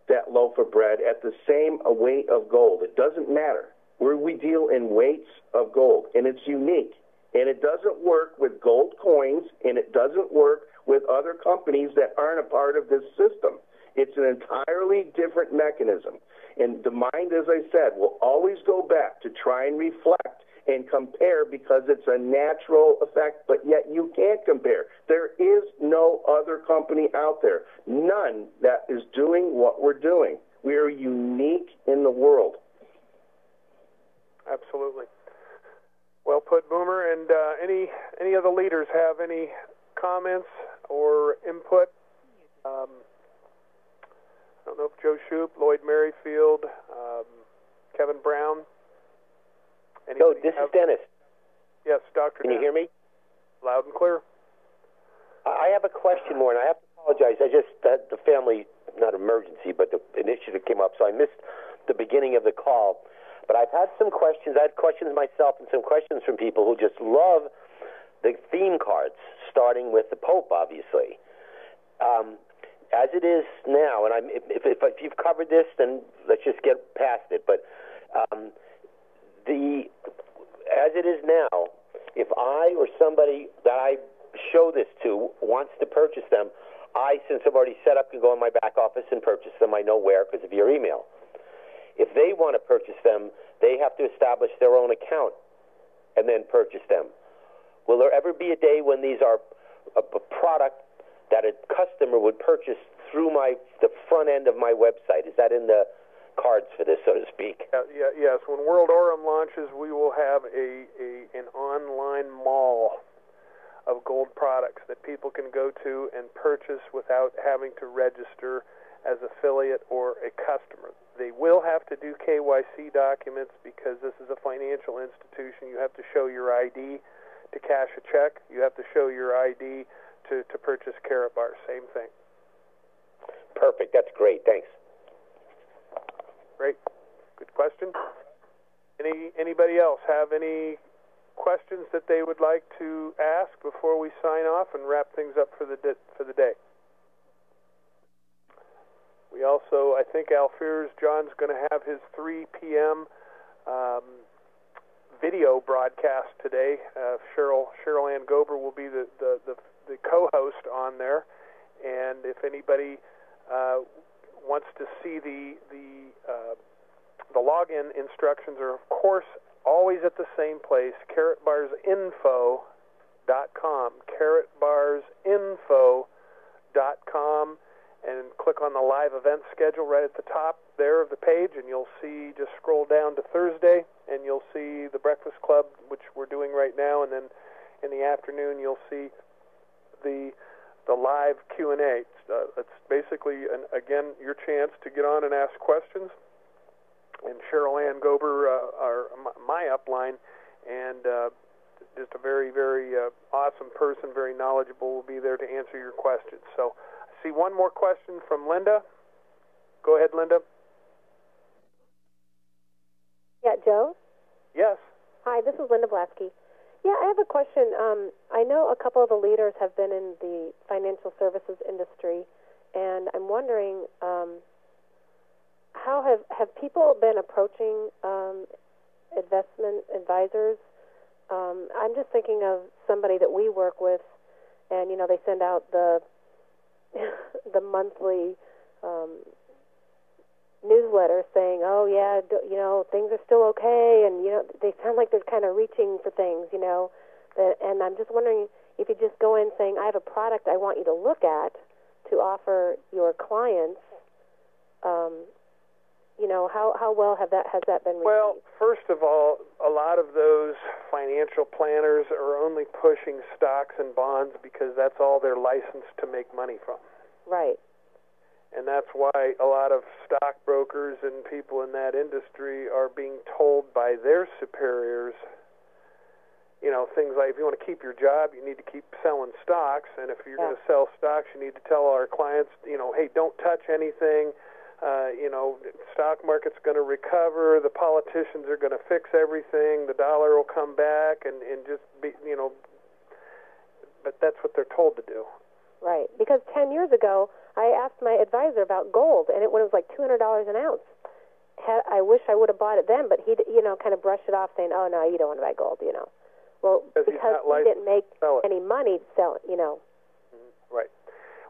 [SPEAKER 2] that loaf of bread at the same weight of gold. It doesn't matter. We deal in weights of gold, and it's unique. And it doesn't work with gold coins, and it doesn't work with other companies that aren't a part of this system. It's an entirely different mechanism. And the mind, as I said, will always go back to try and reflect and compare because it's a natural effect, but yet you can't compare. There is no other company out there, none that is doing what we're doing. We are unique in the world.
[SPEAKER 1] Absolutely. Well put, Boomer. And any of the leaders have any comments or input? I don't know if Joe Shoop, Lloyd Merrifield, Kevin Brown.
[SPEAKER 9] No, this is Denis.
[SPEAKER 1] Yes, Dr.
[SPEAKER 9] Can you hear me?
[SPEAKER 1] Loud and clear.
[SPEAKER 9] I have a question more, and I have to apologize. I just had the family, not emergency, but the initiative came up, so I missed the beginning of the call. But I've had some questions. I had questions myself and some questions from people who just love the theme cards, starting with the Pope, obviously. As it is now, and if you've covered this, then let's just get past it. But as it is now, if I or somebody that I show this to wants to purchase them, since I've already set up, can go in my back office and purchase them. I know where because of your email. If they want to purchase them, they have to establish their own account and then purchase them. Will there ever be a day when these are a product that a customer would purchase through the front end of my website? Is that in the cards for this, so to speak?
[SPEAKER 1] Yes. When World Orem launches, we will have an online mall of gold products that people can go to and purchase without having to register as affiliate or a customer. They will have to do KYC documents because this is a financial institution. You have to show your ID to cash a check. You have to show your ID to purchase carrot bars. Same thing.
[SPEAKER 9] Perfect. That's great. Thanks.
[SPEAKER 1] Great. Good question. Anybody else have any questions that they would like to ask before we sign off and wrap things up for the day? We also, I think Al Fears, John's going to have his 3 p.m. Video broadcast today. Cheryl Ann Gober will be the co-host on there, and if anybody wants to see the login instructions are, of course, always at the same place, carrotbarsinfo.com, carrotbarsinfo.com, and click on the live event schedule right at the top there of the page, and you'll see, just scroll down to Thursday, and you'll see the Breakfast Club, which we're doing right now, and then in the afternoon you'll see the live Q&A. It's basically, again, your chance to get on and ask questions. And Cheryl Ann Gober, my upline, and just a very, very awesome person, very knowledgeable, will be there to answer your questions. So I see one more question from Linda. Go ahead, Linda.
[SPEAKER 10] Yeah, Joe?
[SPEAKER 1] Yes.
[SPEAKER 10] Hi, this is Linda Blasky. Yeah, I have a question. I know a couple of the leaders have been in the financial services industry, and I'm wondering, how have people been approaching investment advisors? I'm just thinking of somebody that we work with, and they send out the monthly newsletter saying, "Oh yeah, things are still okay," and they sound like they're kind of reaching for things, and I'm just wondering if you just go in saying, "I have a product I want you to look at to offer your clients." How well has that been received?
[SPEAKER 1] Well, first of all, a lot of those financial planners are only pushing stocks and bonds because that's all they're licensed to make money from.
[SPEAKER 10] Right.
[SPEAKER 1] And that's why a lot of stockbrokers and people in that industry are being told by their superiors, things like, if you want to keep your job, you need to keep selling stocks, and if you're going to sell stocks, you need to tell our clients, hey, don't touch anything. Stock market's going to recover, the politicians are going to fix everything, the dollar will come back, and just be, but that's what they're told to do.
[SPEAKER 10] Right. Because 10 years ago, I asked my advisor about gold, and when it was like $200 an ounce. I wish I would have bought it then, but he, kind of brushed it off, saying, "Oh no, you don't want to buy gold," Well, because he didn't make any money selling,
[SPEAKER 1] Right.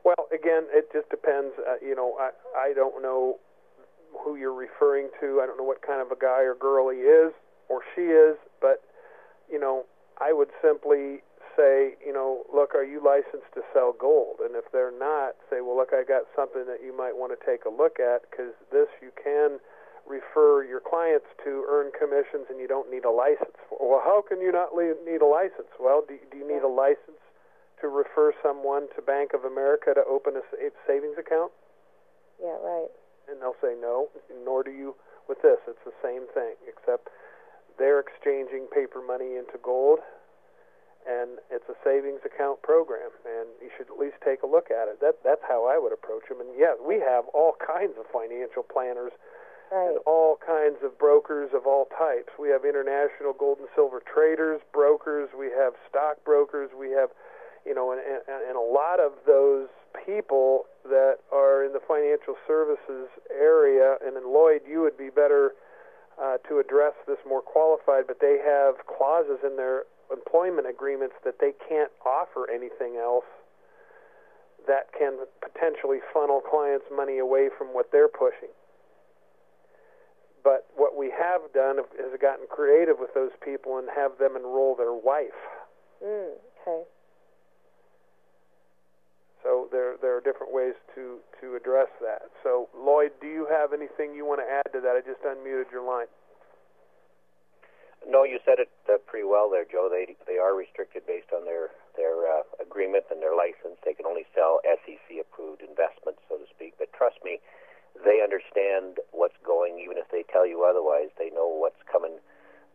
[SPEAKER 1] Well, again, it just depends. I don't know who you're referring to. I don't know what kind of a guy or girl he is or she is, but I would simply say, look, are you licensed to sell gold? And if they're not, say, well, look, I got something that you might want to take a look at, because this you can refer your clients to earn commissions, and you don't need a license for. Well, how can you not need a license? Well, do you need a license to refer someone to Bank of America to open a savings account?
[SPEAKER 10] Yeah, right.
[SPEAKER 1] And they'll say no, nor do you with this. It's the same thing, except they're exchanging paper money into gold, and it's a savings account program, and you should at least take a look at it. That's how I would approach them. And yeah, we have all kinds of financial planners, right, and all kinds of brokers of all types. We have international gold and silver traders, brokers. We have stock brokers. We have, and a lot of those people that are in the financial services area, and in Lloyd, you would be better to address this more qualified, but they have clauses in their employment agreements that they can't offer anything else that can potentially funnel clients' money away from what they're pushing. But what we have done is gotten creative with those people and have them enroll their wife.
[SPEAKER 10] Okay.
[SPEAKER 1] So there are different ways to address that. So, Lloyd, do you have anything you want to add to that? I just unmuted your line.
[SPEAKER 9] No, you said it pretty well there, Joe. They are restricted based on their agreement and their license. They can only sell SEC-approved investments, so to speak. But trust me, they understand what's going. Even if they tell you otherwise, they know what's coming.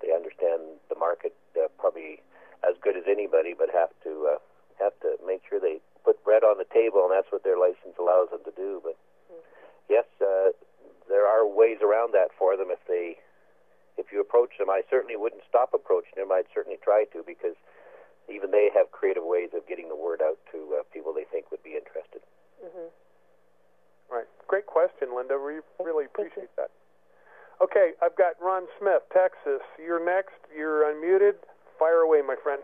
[SPEAKER 9] They understand the market probably as good as anybody, but have to make sure they put bread on the table, and that's what their license allows them to do. But yes, there are ways around that for them if you approach them. I certainly wouldn't stop approaching them. I'd certainly try to, because even they have creative ways of getting the word out to people they think would be interested.
[SPEAKER 10] Mm-hmm.
[SPEAKER 1] Right. Great question, Linda. We really appreciate that. Okay, I've got Ron Smith, Texas. You're next. You're unmuted. Fire away, my friend.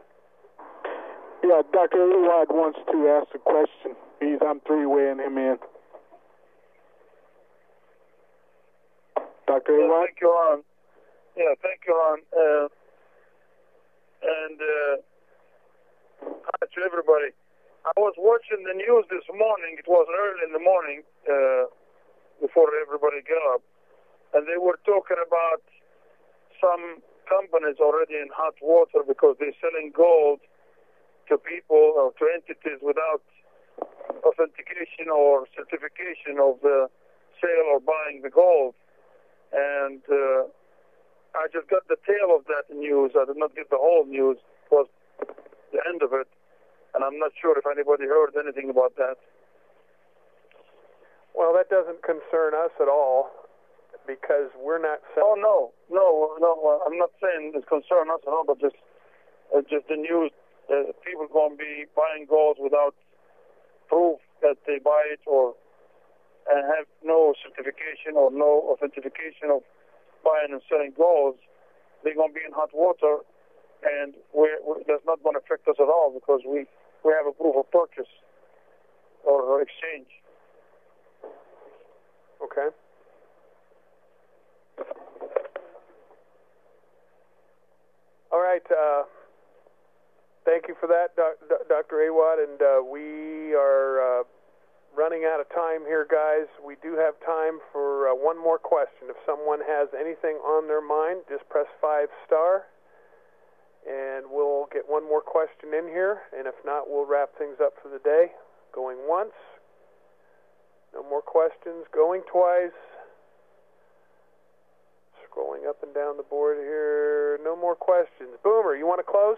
[SPEAKER 11] Yeah, Dr. Elrod wants to ask a question. I'm three-weighing him in. Dr. Elrod?
[SPEAKER 12] Thank you, Ron. Yeah, thank you, Ron. Hi to everybody. I was watching the news this morning. It was early in the morning, before everybody got up, and they were talking about some companies already in hot water because they're selling gold to people or to entities without authentication or certification of the sale or buying the gold. And I just got the tail of that news. I did not get the whole news. It was the end of it. And I'm not sure if anybody heard anything about that.
[SPEAKER 1] Well, that doesn't concern us at all, because we're not selling.
[SPEAKER 12] Oh, no. I'm not saying it concerns us at all, but just the news. People going to be buying gold without proof that they buy it, or have no certification or no authentication of buying and selling gold. They're going to be in hot water, and that's not going to affect us at all, because we have a proof of purchase or exchange.
[SPEAKER 1] Okay. All right. Thank you for that, Dr. Awad, and we are running out of time here, guys. We do have time for one more question. If someone has anything on their mind, just press 5 star, and we'll get one more question in here, and if not, we'll wrap things up for the day. Going once. No more questions. Going twice. Scrolling up and down the board here. No more questions. Boomer, you want to close?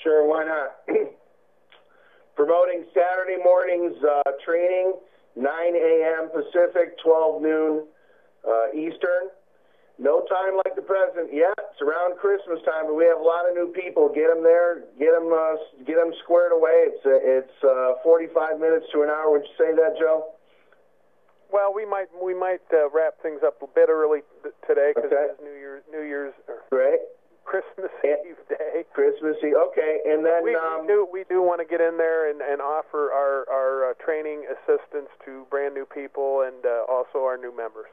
[SPEAKER 2] Sure, why not? Promoting Saturday mornings training, 9 a.m. Pacific, 12 noon Eastern. No time like the present. Yeah, it's around Christmas time, but we have a lot of new people. Get them there. Get them squared away. It's 45 minutes to an hour. Would you say that, Joe?
[SPEAKER 1] Well, we might wrap things up a bit early today because it's New Year's
[SPEAKER 2] Great.
[SPEAKER 1] Christmas Eve day.
[SPEAKER 2] Christmas Eve. Okay, and then
[SPEAKER 1] we do want to get in there and offer our training assistance to brand new people and also our new members.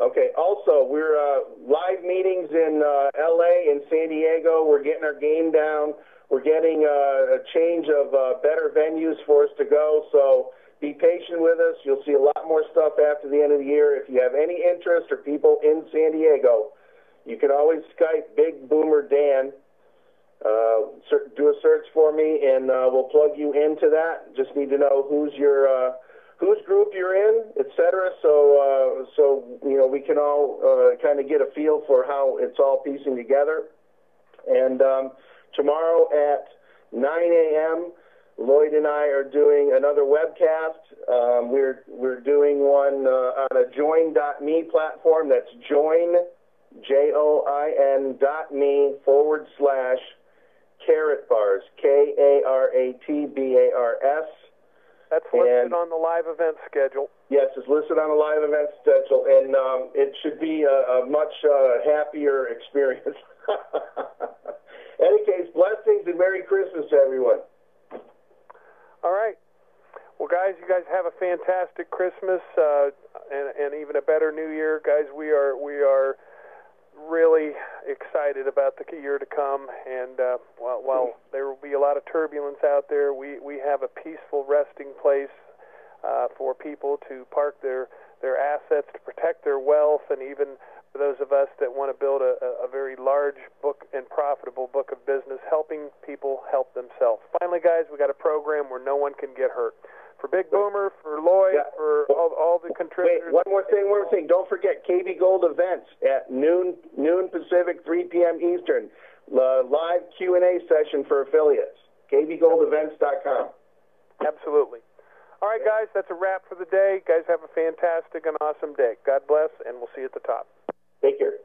[SPEAKER 2] Okay. Also, we're live meetings in L.A. and San Diego. We're getting our game down. We're getting a change of better venues for us to go. So be patient with us. You'll see a lot more stuff after the end of the year. If you have any interest or people in San Diego, you can always Skype Big Boomer Dan. Do a search for me, and we'll plug you into that. Just need to know whose group you're in, etc. So we can all kind of get a feel for how it's all piecing together. And tomorrow at 9 a.m., Lloyd and I are doing another webcast. We're doing one on a join.me platform. That's join, join.me/Karatbars, KARATBARS.
[SPEAKER 1] That's listed on the live event schedule.
[SPEAKER 2] Yes, it's listed on the live event schedule, and it should be a much happier experience. In any case, blessings and Merry Christmas to everyone.
[SPEAKER 1] All right. Well, guys, you guys have a fantastic Christmas and even a better New Year. Guys, we are really excited about the year to come, and while there will be a lot of turbulence out there, we have a peaceful resting place for people to park their assets, to protect their wealth, and even for those of us that want to build a very large book and profitable book of business, helping people help themselves. Finally, guys, we got a program where no one can get hurt. For Big Boomer, for Lloyd, for all the contributors.
[SPEAKER 2] Wait, one more thing. Don't forget KB Gold events at noon Pacific, 3 p.m. Eastern. Live Q&A session for affiliates. KBGoldEvents.com.
[SPEAKER 1] Absolutely. All right, guys, that's a wrap for the day. Guys, have a fantastic and awesome day. God bless, and we'll see you at the top.
[SPEAKER 2] Take care.